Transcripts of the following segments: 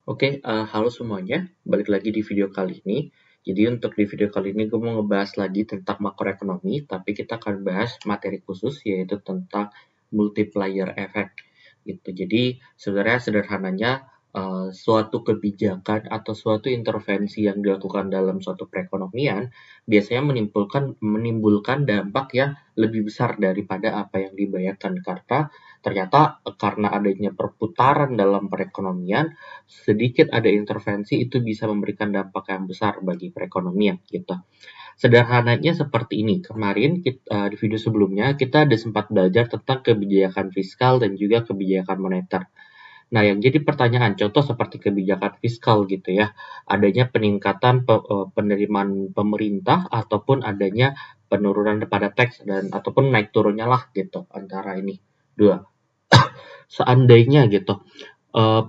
Halo semuanya, balik lagi di video kali ini. Jadi untuk di video kali ini gue mau ngebahas lagi tentang makroekonomi, tapi kita akan bahas materi khusus yaitu tentang multiplier effect gitu. Jadi sebenarnya sederhananya suatu kebijakan atau suatu intervensi yang dilakukan dalam suatu perekonomian biasanya menimbulkan dampak yang lebih besar daripada apa yang dibayangkan karena adanya perputaran dalam perekonomian sedikit ada intervensi itu bisa memberikan dampak yang besar bagi perekonomian gitu. Sederhananya seperti ini. Kemarin di video sebelumnya kita ada sempat belajar tentang kebijakan fiskal dan juga kebijakan moneter. Nah, yang jadi pertanyaan contoh seperti kebijakan fiskal gitu ya, adanya peningkatan penerimaan pemerintah ataupun adanya penurunan pada teks dan ataupun naik turunnya lah gitu antara ini dua. Seandainya gitu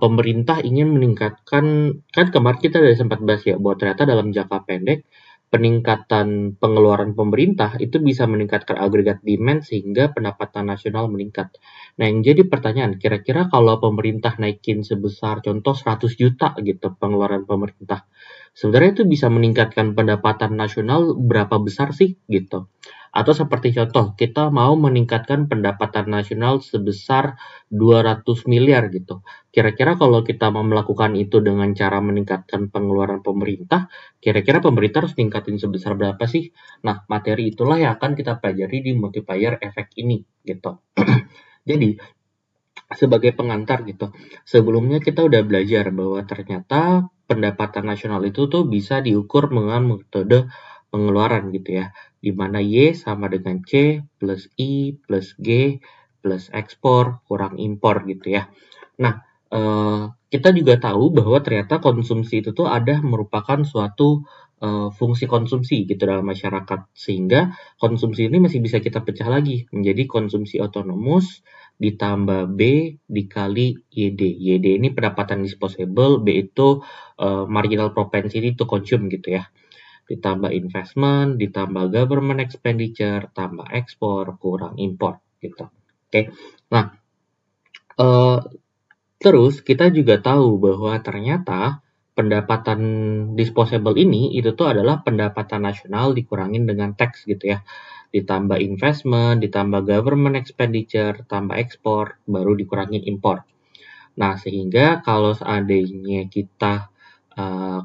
pemerintah ingin meningkatkan, kan kemarin kita sudah sempat bahas ya bahwa ternyata dalam jangka pendek peningkatan pengeluaran pemerintah itu bisa meningkatkan agregat demand sehingga pendapatan nasional meningkat. Nah, yang jadi pertanyaan, kira-kira kalau pemerintah naikin sebesar contoh 100 juta gitu pengeluaran pemerintah, sebenarnya itu bisa meningkatkan pendapatan nasional berapa besar sih gitu? Atau seperti contoh, kita mau meningkatkan pendapatan nasional sebesar 200 miliar gitu. Kira-kira kalau kita mau melakukan itu dengan cara meningkatkan pengeluaran pemerintah, kira-kira pemerintah harus tingkatin sebesar berapa sih? Nah, materi itulah yang akan kita pelajari di multiplier effect ini gitu. Jadi, sebagai pengantar gitu, sebelumnya kita udah belajar bahwa ternyata pendapatan nasional itu tuh bisa diukur dengan metode pengeluaran gitu ya, di mana Y sama dengan C plus I plus G plus ekspor kurang impor gitu ya. Nah, kita juga tahu bahwa ternyata konsumsi itu tuh ada merupakan suatu fungsi konsumsi gitu dalam masyarakat, sehingga konsumsi ini masih bisa kita pecah lagi menjadi konsumsi otonomus ditambah B dikali YD. YD ini pendapatan disposable, B itu marginal propensity to consume gitu ya, ditambah investment, ditambah government expenditure, tambah ekspor, kurang impor gitu. Oke. Nah, terus kita juga tahu bahwa ternyata pendapatan disposable ini itu tuh adalah pendapatan nasional dikurangin dengan tax gitu ya. Ditambah investment, ditambah government expenditure, tambah ekspor, baru dikurangin impor. Nah, sehingga kalau seandainya kita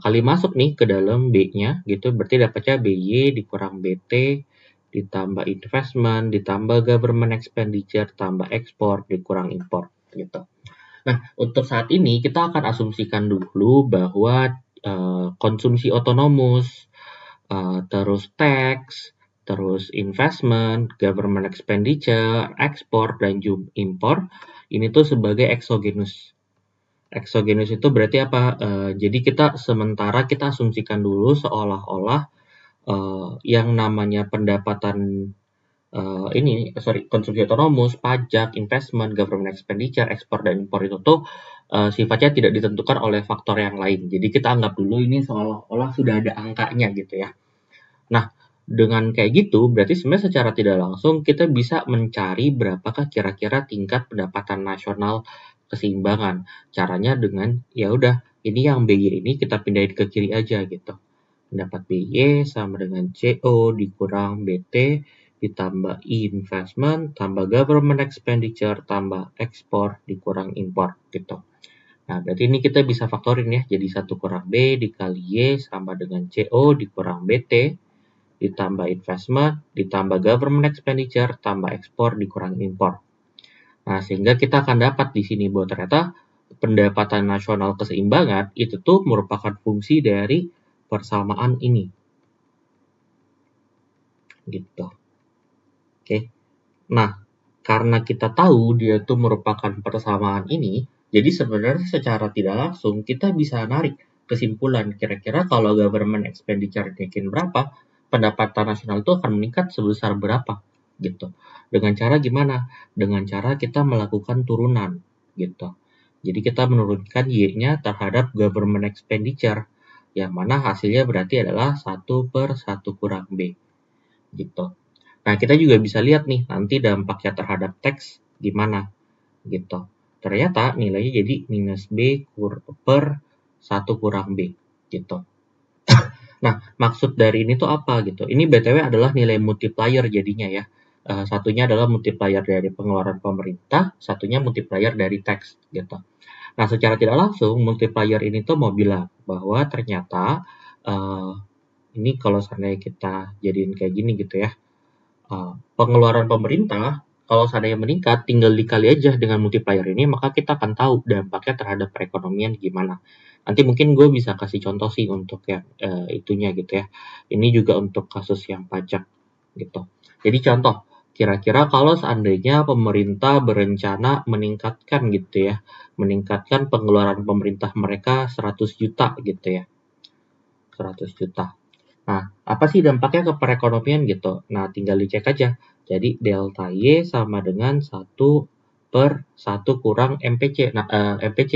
kali masuk nih ke dalam B-nya gitu, berarti dapatnya BY dikurang BT, ditambah investment, ditambah government expenditure, tambah ekspor, dikurang impor gitu. Nah, untuk saat ini kita akan asumsikan dulu bahwa konsumsi otonomus, terus tax, terus investment, government expenditure, ekspor, dan juga impor, ini tuh sebagai exogenous. Exogenous itu berarti apa? Jadi sementara kita asumsikan dulu seolah-olah yang namanya pendapatan konsumsi otonomus, pajak, investment, government expenditure, ekspor dan impor itu tuh sifatnya tidak ditentukan oleh faktor yang lain. Jadi kita anggap dulu ini seolah-olah sudah ada angkanya gitu ya. Nah, dengan kayak gitu, berarti sebenarnya secara tidak langsung kita bisa mencari berapakah kira-kira tingkat pendapatan nasional keseimbangan. Caranya dengan ya udah, ini yang BY ini kita pindahin ke kiri aja gitu. Pendapat BY sama dengan CO dikurang BT ditambah investment, tambah government expenditure, tambah ekspor dikurang impor gitu. Nah, berarti ini kita bisa faktorin ya. Jadi 1 kurang B dikali Y sama dengan CO dikurang BT ditambah investment, ditambah government expenditure, tambah ekspor, dikurang impor. Nah, sehingga kita akan dapat di sini bahwa ternyata pendapatan nasional keseimbangan itu tuh merupakan fungsi dari persamaan ini. Gitu. Oke. Nah, karena kita tahu dia tuh merupakan persamaan ini, jadi sebenarnya secara tidak langsung kita bisa narik kesimpulan kira-kira kalau government expenditure naikin berapa, pendapatan nasional itu akan meningkat sebesar berapa gitu. Dengan cara gimana? Dengan cara kita melakukan turunan gitu. Jadi kita menurunkan Y-nya terhadap government expenditure yang mana hasilnya berarti adalah 1/1 kurang B gitu. Nah, kita juga bisa lihat nih nanti dampaknya terhadap teks gimana gitu. Ternyata nilainya jadi minus B per 1 kurang B gitu. Nah, maksud dari ini tuh apa gitu? Ini BTW adalah nilai multiplier jadinya ya. Satunya adalah multiplier dari pengeluaran pemerintah, satunya multiplier dari tax gitu. Nah, secara tidak langsung multiplier ini tuh mau bilang bahwa ternyata ini kalau seandainya kita jadiin kayak gini gitu ya. Pengeluaran pemerintah kalau seandainya meningkat, tinggal dikali aja dengan multiplier ini, maka kita akan tahu dampaknya terhadap perekonomian gimana. Nanti mungkin gue bisa kasih contoh sih untuk yang itunya gitu ya. Ini juga untuk kasus yang pajak gitu. Jadi contoh, kira-kira kalau seandainya pemerintah berencana meningkatkan gitu ya, meningkatkan pengeluaran pemerintah mereka 100 juta gitu ya. 100 juta. Nah, apa sih dampaknya ke perekonomian gitu? Nah, tinggal dicek aja. Jadi, delta Y sama dengan 1/1 kurang MPC. MPC.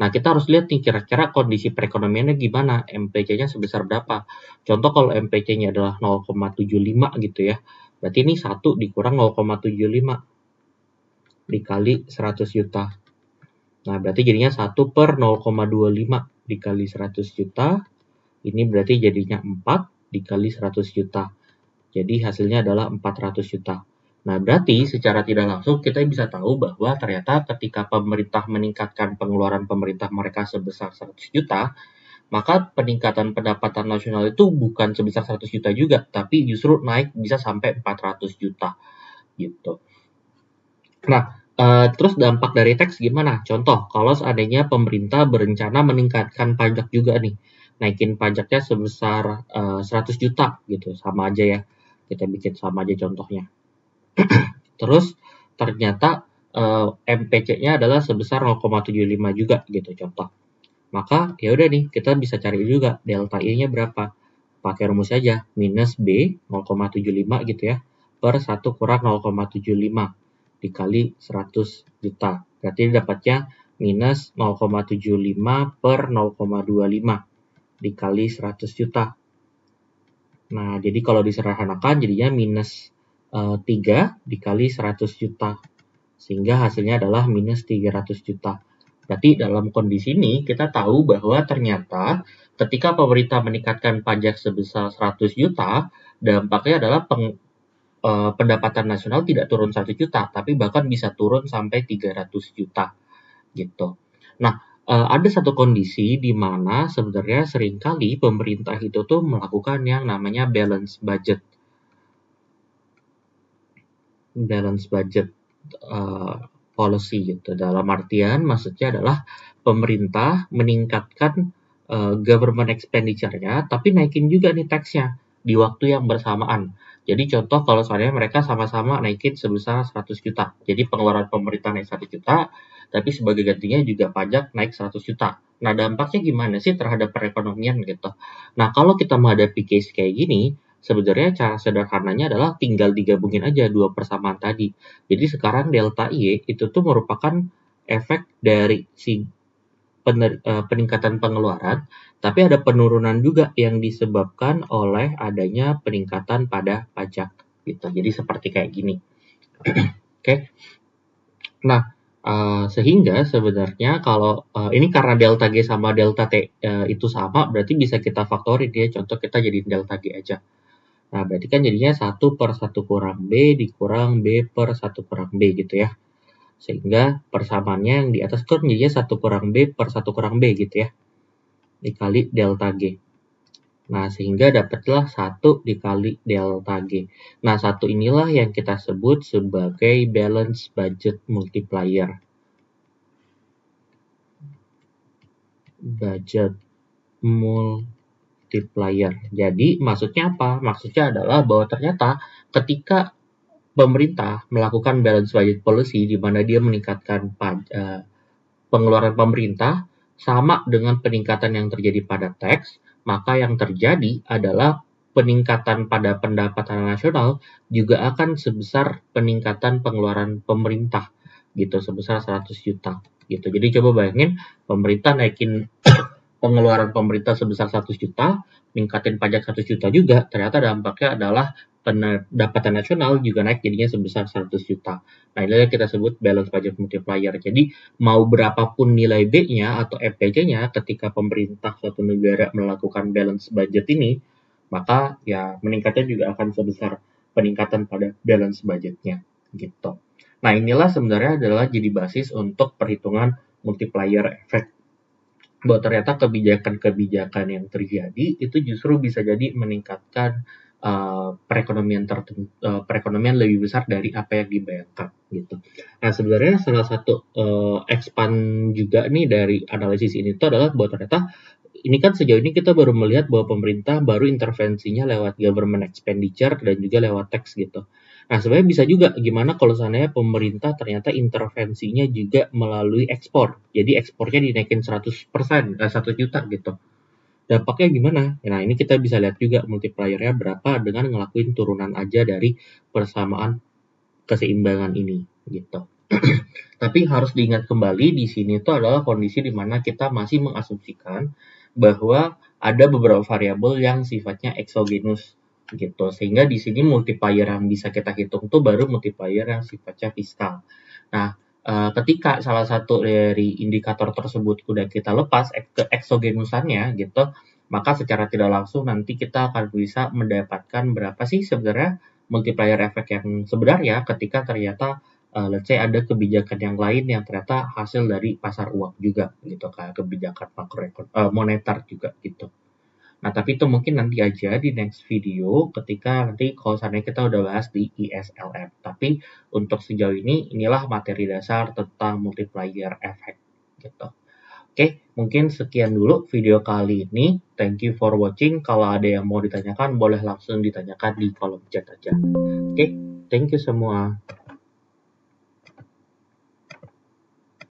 Nah, kita harus lihat nih kira-kira kondisi perekonomiannya gimana, MPC-nya sebesar berapa. Contoh kalau MPC-nya adalah 0,75 gitu ya. Berarti ini 1 dikurang 0,75 dikali 100 juta. Nah, berarti jadinya 1/0,25 dikali 100 juta. Ini berarti jadinya 4 dikali 100 juta. Jadi hasilnya adalah 400 juta. Nah, berarti secara tidak langsung kita bisa tahu bahwa ternyata ketika pemerintah meningkatkan pengeluaran pemerintah mereka sebesar 100 juta, maka peningkatan pendapatan nasional itu bukan sebesar 100 juta juga, tapi justru naik bisa sampai 400 juta gitu. Nah, terus dampak dari tax gimana? Contoh, kalau seandainya pemerintah berencana meningkatkan pajak juga nih, naikin pajaknya sebesar 100 juta gitu, sama aja ya. Kita bikin sama aja contohnya. Terus ternyata MPC-nya adalah sebesar 0,75 juga gitu contoh. Maka ya udah nih, kita bisa cari juga delta I-nya berapa. Pakai rumus aja, minus B 0,75 gitu ya, per 1 kurang 0,75 dikali 100 juta. Berarti dapatnya minus 0,75 per 0,25 dikali 100 juta. Nah, jadi kalau disederhanakan jadinya minus 3 dikali 100 juta. Sehingga hasilnya adalah minus 300 juta. Berarti dalam kondisi ini kita tahu bahwa ternyata ketika pemerintah meningkatkan pajak sebesar 100 juta, dampaknya adalah pendapatan nasional tidak turun 1 juta, tapi bahkan bisa turun sampai 300 juta gitu. Nah, ada satu kondisi di mana sebenarnya seringkali pemerintah itu tuh melakukan yang namanya balance budget. Balance budget policy gitu. Dalam artian maksudnya adalah pemerintah meningkatkan government expenditure-nya, tapi naikin juga nih tax-nya di waktu yang bersamaan. Jadi contoh kalau seandainya mereka sama-sama naikin sebesar 100 juta. Jadi pengeluaran pemerintah naik 100 juta, tapi sebagai gantinya juga pajak naik 100 juta. Nah, dampaknya gimana sih terhadap perekonomian gitu? Nah, kalau kita menghadapi case kayak gini, sebenarnya cara sederhananya adalah tinggal digabungin aja dua persamaan tadi. Jadi sekarang delta Y itu tuh merupakan efek dari si peningkatan pengeluaran, tapi ada penurunan juga yang disebabkan oleh adanya peningkatan pada pajak gitu. Jadi seperti kayak gini. Oke. Nah, sehingga sebenarnya kalau ini karena delta G sama delta T itu sama, berarti bisa kita faktorin ya. Contoh kita jadi delta G aja. Nah, berarti kan jadinya 1/1 kurang B dikurang B per 1 kurang B gitu ya. Sehingga persamaannya yang di atas itu menjadinya 1 kurang B per 1 kurang B gitu ya. Dikali delta G. Nah, sehingga dapatlah 1 dikali delta G. Nah, 1 inilah yang kita sebut sebagai balance budget multiplier. Budget multiplier. Jadi, maksudnya apa? Maksudnya adalah bahwa ternyata ketika pemerintah melakukan balance budget policy di mana dia meningkatkan pengeluaran pemerintah sama dengan peningkatan yang terjadi pada tax, maka yang terjadi adalah peningkatan pada pendapatan nasional juga akan sebesar peningkatan pengeluaran pemerintah gitu sebesar 100 juta gitu. Jadi coba bayangin pemerintah naikin pengeluaran pemerintah sebesar 100 juta, ningkatin pajak 100 juta juga, ternyata dampaknya adalah pendapatan nasional juga naik jadinya sebesar 100 juta. Nah, inilah kita sebut balance budget multiplier. Jadi, mau berapapun nilai B-nya atau FBG-nya ketika pemerintah suatu negara melakukan balance budget ini, maka ya meningkatnya juga akan sebesar peningkatan pada balance budgetnya gitu. Nah, inilah sebenarnya adalah jadi basis untuk perhitungan multiplier effect, bahwa ternyata kebijakan-kebijakan yang terjadi itu justru bisa jadi meningkatkan perekonomian lebih besar dari apa yang dibayangkan gitu. Nah, sebenarnya salah satu expand juga nih dari analisis ini itu adalah bahwa ternyata ini kan sejauh ini kita baru melihat bahwa pemerintah baru intervensinya lewat government expenditure dan juga lewat tax gitu. Nah, sebenarnya bisa juga gimana kalau seandainya pemerintah ternyata intervensinya juga melalui ekspor. Jadi ekspornya dinaikin 100%, 1 juta gitu. Dampaknya gimana? Nah, ini kita bisa lihat juga multipliernya berapa dengan ngelakuin turunan aja dari persamaan keseimbangan ini gitu. Tapi harus diingat kembali di sini itu adalah kondisi di mana kita masih mengasumsikan bahwa ada beberapa variabel yang sifatnya exogenous gitu. Sehingga di sini multiplier yang bisa kita hitung tuh baru multiplier yang sifatnya fiskal. Nah, ketika salah satu dari indikator tersebut udah kita lepas ke exogenusannya gitu, maka secara tidak langsung nanti kita akan bisa mendapatkan berapa sih sebenarnya multiplier effect yang sebenarnya ketika ternyata let's say ada kebijakan yang lain yang ternyata hasil dari pasar uang juga gitu, kayak kebijakan moneter juga gitu. Nah, tapi itu mungkin nanti aja di next video ketika nanti kalau seandainya kita udah bahas di ISLM. Tapi untuk sejauh ini inilah materi dasar tentang multiplier effect gitu. Oke, mungkin sekian dulu video kali ini. Thank you for watching. Kalau ada yang mau ditanyakan boleh langsung ditanyakan di kolom chat aja. Oke, thank you semua.